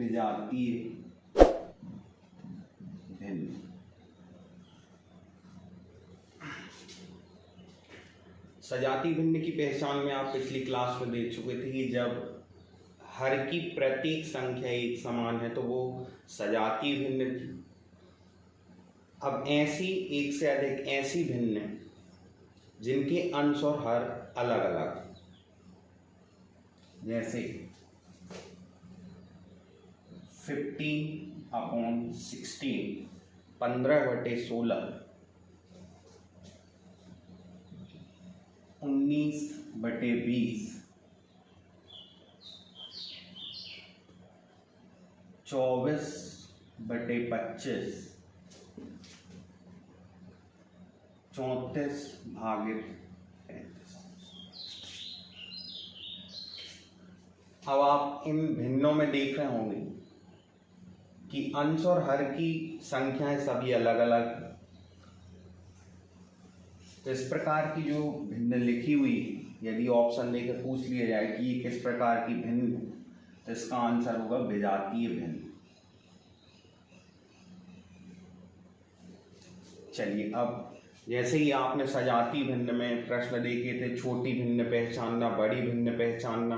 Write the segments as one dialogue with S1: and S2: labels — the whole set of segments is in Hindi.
S1: विजातीय भिन्न। सजातीय भिन्न की पहचान में आप पिछली क्लास में देख चुके थे कि जब हर की प्रत्येक संख्या एक समान है तो वो सजातीय भिन्न थी। अब ऐसी एक से अधिक ऐसी भिन्न जिनके अंश और हर अलग अलग, जैसे 15/16 15/16, 19/20 24/25 34/35। अब आप इन भिन्नों में देख रहे होंगे कि अंश और हर की संख्याएं सभी अलग अलग। तो इस प्रकार की जो भिन्न लिखी हुई, यदि ऑप्शन देकर पूछ लिया जाए कि ये किस प्रकार की भिन्न है, तो इसका आंसर होगा विजातीय भिन्न। चलिए, अब जैसे ही आपने सजातीय भिन्न में प्रश्न देखे थे, छोटी भिन्न पहचानना, बड़ी भिन्न पहचानना,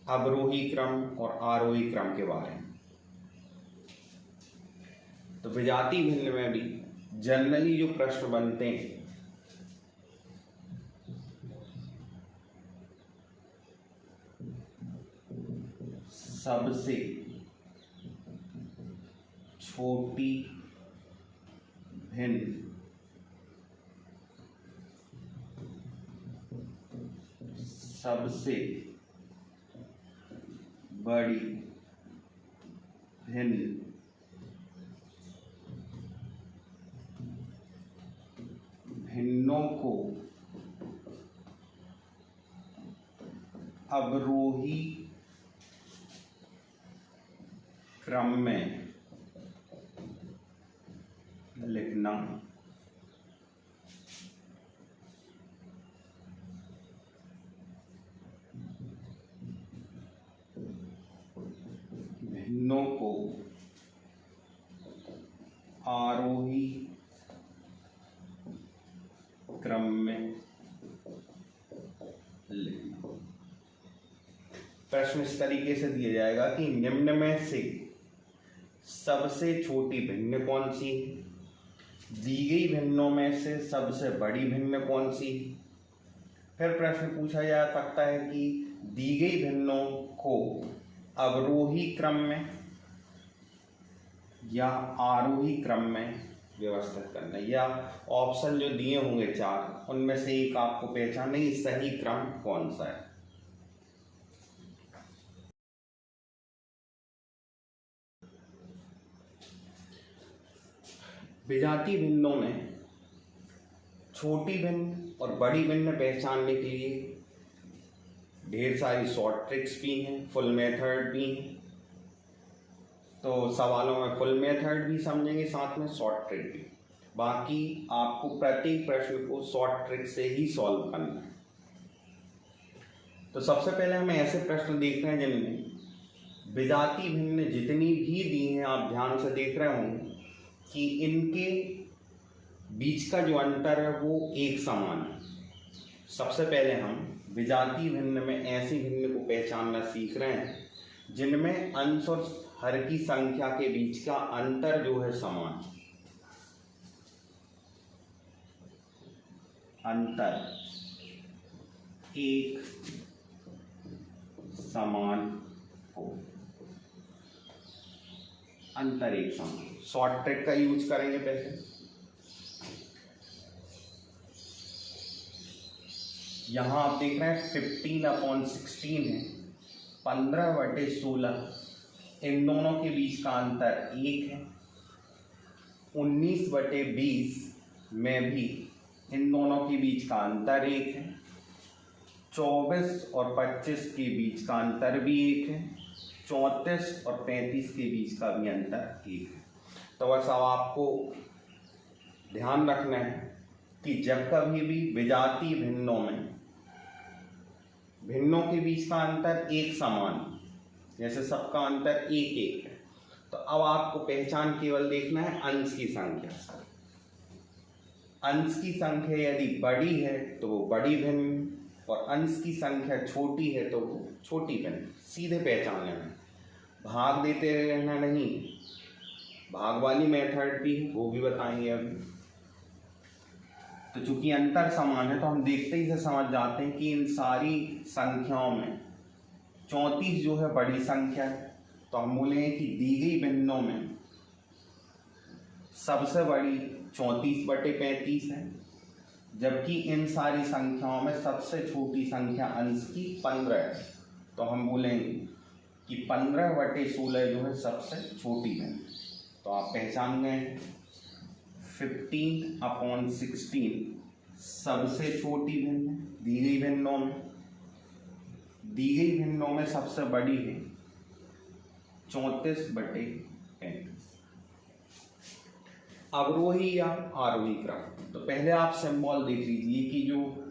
S1: अवरोही क्रम और आरोही क्रम के बारे में, तो विजातीय भिन्न में भी जनरली जो प्रश्न बनते हैं सबसे छोटी भिन्न सबसे बड़ी भिन्न भिन्नों को अवरोही क्रम में लिखना। भिन्नों को आरोही क्रम में लिखना। प्रश्न इस तरीके से दिया जाएगा कि निम्न में से सबसे छोटी भिन्न कौन सी है, दी गई भिन्नों में से सबसे बड़ी भिन्न कौन सी है। फिर प्रश्न पूछा जा सकता है कि दी गई भिन्नों को अवरोही क्रम में या आरोही क्रम में व्यवस्थित करना, या ऑप्शन जो दिए होंगे 4, उनमें से एक आपको पहचानना है सही क्रम कौन सा है। विजातीय भिन्नों में छोटी भिन्न और बड़ी भिन्न पहचानने के लिए ढेर सारी शॉर्ट ट्रिक्स भी हैं, फुल मेथड भी हैं। तो सवालों में फुल मेथड भी समझेंगे, साथ में शॉर्ट ट्रिक भी। बाकी आपको प्रत्येक प्रश्न को शॉर्ट ट्रिक से ही सॉल्व करना है। तो सबसे पहले हमें ऐसे प्रश्न देख रहे हैं जिनमें विजातीय भिन्न जितनी भी दी हैं, आप ध्यान से देख रहे होंगे कि इनके बीच का जो अंतर है वो एक समान है। सबसे पहले हम विजातीय भिन्न में ऐसी भिन्न को पहचानना सीख रहे हैं जिनमें अंश और हर की संख्या के बीच का अंतर जो है समान, अंतर एक समान हो, अंतर एक समान। शॉर्ट ट्रिक का यूज करेंगे पहले। यहां आप देख रहे हैं 15/16 है, 15/16, इन दोनों के बीच का अंतर 1 है। 19/20 में भी इन दोनों के बीच का अंतर 1 है। 24 और 25 के बीच का अंतर भी 1 है। 34 और 35 के बीच का भी अंतर 1 है। तो बस अब आपको ध्यान रखना है कि जब कभी भी विजातीय भिन्नों में भिन्नों के बीच का अंतर एक समान, जैसे सबका अंतर 1-1 है। तो अब आपको पहचान केवल देखना है अंश की संख्या। अंश की संख्या यदि बड़ी है तो वो बड़ी भिन्न, और अंश की संख्या छोटी है तो वो छोटी भिन्न। सीधे पहचान लेना, भाग देते रहना नहीं। भाग वाली मेथड भी है, वो भी बताएंगे अभी। तो चूंकि अंतर समान है तो हम देखते ही से समझ जाते हैं कि इन सारी संख्याओं में 34 जो है बड़ी संख्या है। तो हम बोलेंगे कि दी गई भिन्नों में सबसे बड़ी 34/35 है, जबकि इन सारी संख्याओं में सबसे छोटी संख्या अंश की 15 है। तो हम बोलेंगे कि 15/16 जो है सबसे छोटी है। तो आप पहचान गए 15/16 सबसे छोटी भिन्न है दी गई भिन्नों में। दी गई भिन्नों में सबसे बड़ी है 34/35। अवरोही या आरोही क्रम। तो पहले आप सिंबल देख लीजिए कि जो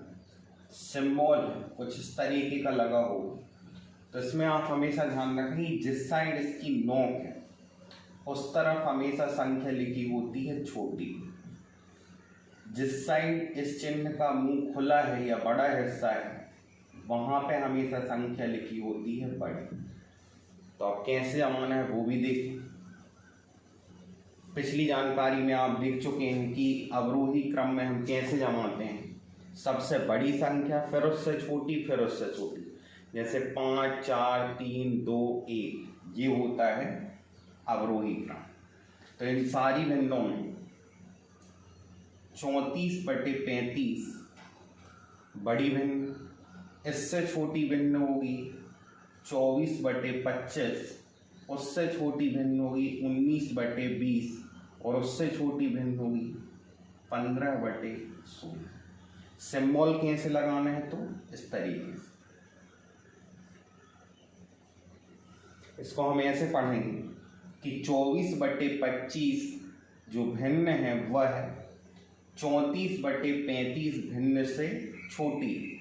S1: सिंबल है कुछ इस तरीके का लगा हो। तो इसमें आप हमेशा ध्यान रखें जिस साइड इसकी नोक है उस तरफ हमेशा संख्या लिखी होती है छोटी। जिस साइड इस चिन्ह का मुंह खुला है या बड़ा हिस्सा है वहां पे हमेशा संख्या लिखी होती है बड़ी। तो आप कैसे जमाना है वो भी देखें। पिछली जानकारी में आप देख चुके हैं कि अवरोही क्रम में हम कैसे जमाते हैं, सबसे बड़ी संख्या फिर उससे छोटी फिर उससे छोटी। जैसे 5 4 3 2 1 ये होता है अवरोही क्रम। तो इन सारी भिन्नों में 34/35 बड़ी भिन्न, इससे छोटी भिन्न होगी 24/25, उससे छोटी भिन्न होगी 19/20 और उससे छोटी भिन्न होगी 15/16। सिंबल कैसे लगाना है तो इस तरीके से। इसको हम ऐसे पढ़ेंगे कि 24/25 जो भिन्न है वह 34/35 भिन्न से छोटी।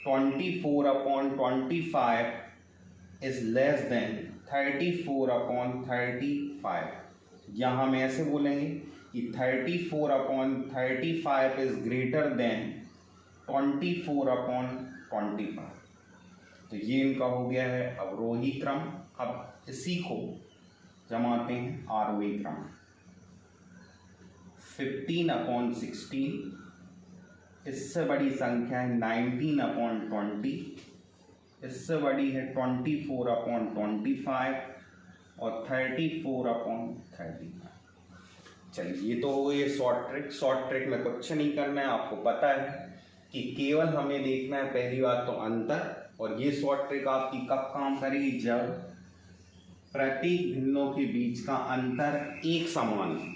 S1: 24/25 is less than 34/35। यहाँ हम ऐसे बोलेंगे कि 34/35 is greater than 24/25। तो ये इनका हो गया है अवरोही क्रम। अब इसी को जमाते हैं आरोही क्रम। 15/16 इससे बड़ी संख्या है 19/20, इससे बड़ी है 24/25 और 34/35। चलिए ये तो हो गई शॉर्ट ट्रिक। शॉर्ट ट्रिक में कुछ नहीं करना है, आपको पता है कि केवल हमें देखना है पहली बात तो अंतर। और ये शॉर्ट ट्रिक आपकी कब काम करेगी, जब प्रत्येक भिन्नों के बीच का अंतर एक समान है,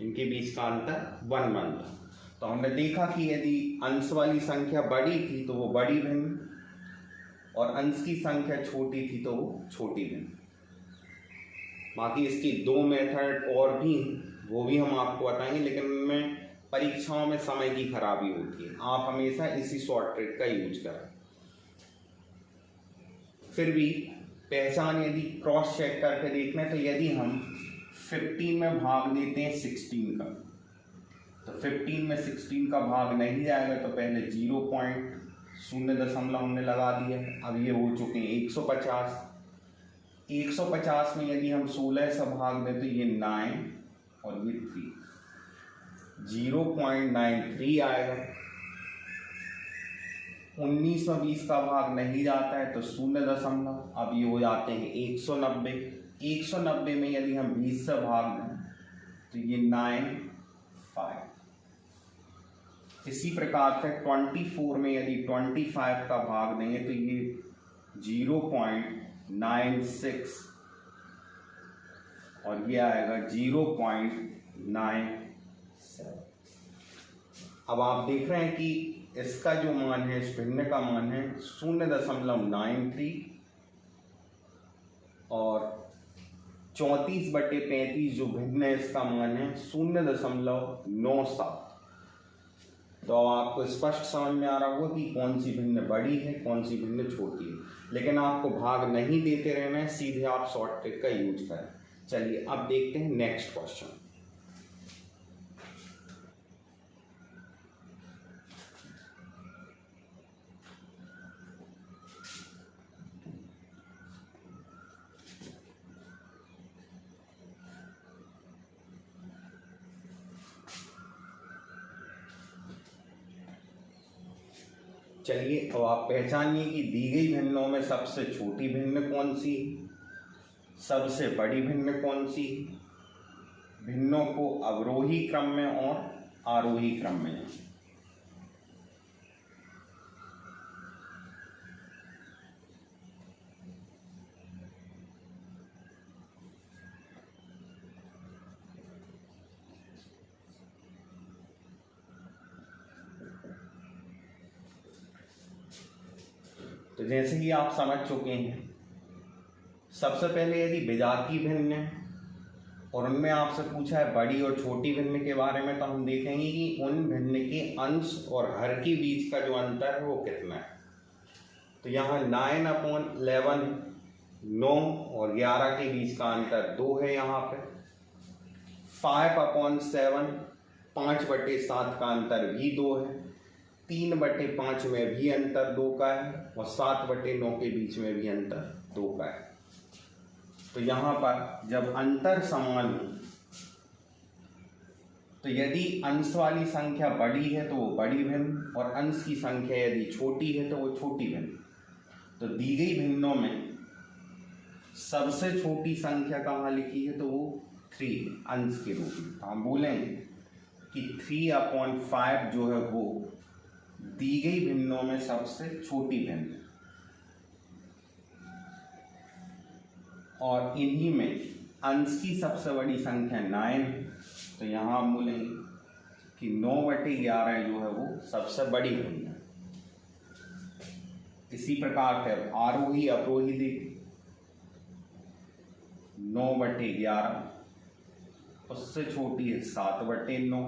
S1: इनके बीच का अंतर 1 था। तो हमने देखा कि यदि अंश वाली संख्या बड़ी थी तो वो बड़ी भिन्न, और अंश की संख्या छोटी थी तो वो छोटी भिन्न। बाकी इसकी 2 मेथड और भी हैं, वो भी हम आपको बताएंगे, लेकिन उनमें परीक्षाओं में समय की खराबी होती है। आप हमेशा इसी शॉर्ट ट्रिक का यूज करें। फिर भी पहचान यदि क्रॉस चेक करके देखना है तो यदि हम 15 में भाग देते हैं 16 का, तो 15 में 16 का भाग नहीं जाएगा तो पहले 0.0 हमने लगा दिया। अब ये हो चुके हैं 150। 150 में यदि हम 16 से भाग दें तो ये 9 और ये 3, 0.93 आएगा। 19 में 20 का भाग नहीं जाता है तो 0 अब ये हो जाते हैं 190। 190 में यदि हम 20 से भाग दें तो ये 9 5। इसी प्रकार से 24 में यदि 25 का भाग देंगे तो ये 0.96 और ये आएगा 0.97। अब आप देख रहे हैं कि इसका जो मान है, इस भिन्न का मान है 0.93 और 34/35 जो भिन्न है इसका मान है 0.97। तो अब आपको स्पष्ट समझ में आ रहा होगा कि कौन सी भिन्न बड़ी है, कौन सी भिन्न छोटी है। लेकिन आपको भाग नहीं देते रहना है, सीधे आप शॉर्ट ट्रिक का यूज करें। चलिए अब देखते हैं नेक्स्ट क्वेश्चन। चलिए अब आप पहचानिए कि दी गई भिन्नों में सबसे छोटी भिन्न कौन सी, सबसे बड़ी भिन्न कौन सी, भिन्नों को अवरोही क्रम में और आरोही क्रम में। तो जैसे कि आप समझ चुके हैं, सबसे पहले यदि विजातीय भिन्न है और उनमें आपसे पूछा है बड़ी और छोटी भिन्न के बारे में, तो हम देखेंगे कि उन भिन्न के अंश और हर के बीच का जो अंतर है वो कितना है। तो यहाँ 9/11 9 और 11 के बीच का अंतर 2 है। यहाँ पे 5/7 5/7 का अंतर भी 2 है। 3/5 में भी अंतर 2 का है और 7/9 के बीच में भी अंतर 2 का है। तो यहाँ पर जब अंतर समान हो, तो यदि अंश वाली संख्या बड़ी है तो वो बड़ी भिन्न और अंश की संख्या यदि छोटी है तो वो छोटी भिन्न। तो दी गई भिन्नों में सबसे छोटी संख्या कहाँ लिखी है, तो वो 3 अंश के रूप में। तो हम बोलेंगे कि 3/5 जो है वो दी गई भिन्नों में सबसे छोटी भिन्न, और इन्हीं में अंश की सबसे बड़ी संख्या 9। तो यहाँ हम बोलेंगे कि 9/11 जो है वो सबसे बड़ी भिन्न है। इसी प्रकार से आरोही अवरोही देखिए, 9/11, उससे छोटी है 7/9,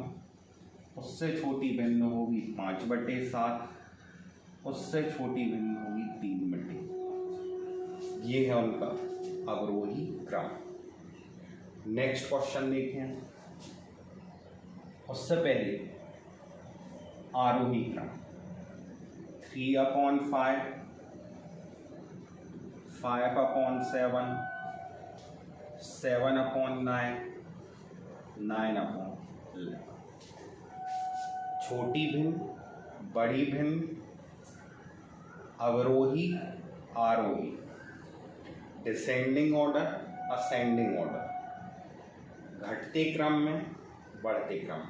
S1: उससे छोटी भिन्न होगी 5/7, उससे छोटी भिन्न होगी 3/। ये है उनका अवरोही क्रम। नेक्स्ट क्वेश्चन देखें, उससे पहले आरोही क्रम 3/5 5/7 7/9 9/11। छोटी भिन्न, बड़ी भिन्न, अवरोही आरोही, डिसेंडिंग ऑर्डर असेंडिंग ऑर्डर, घटते क्रम में बढ़ते क्रम।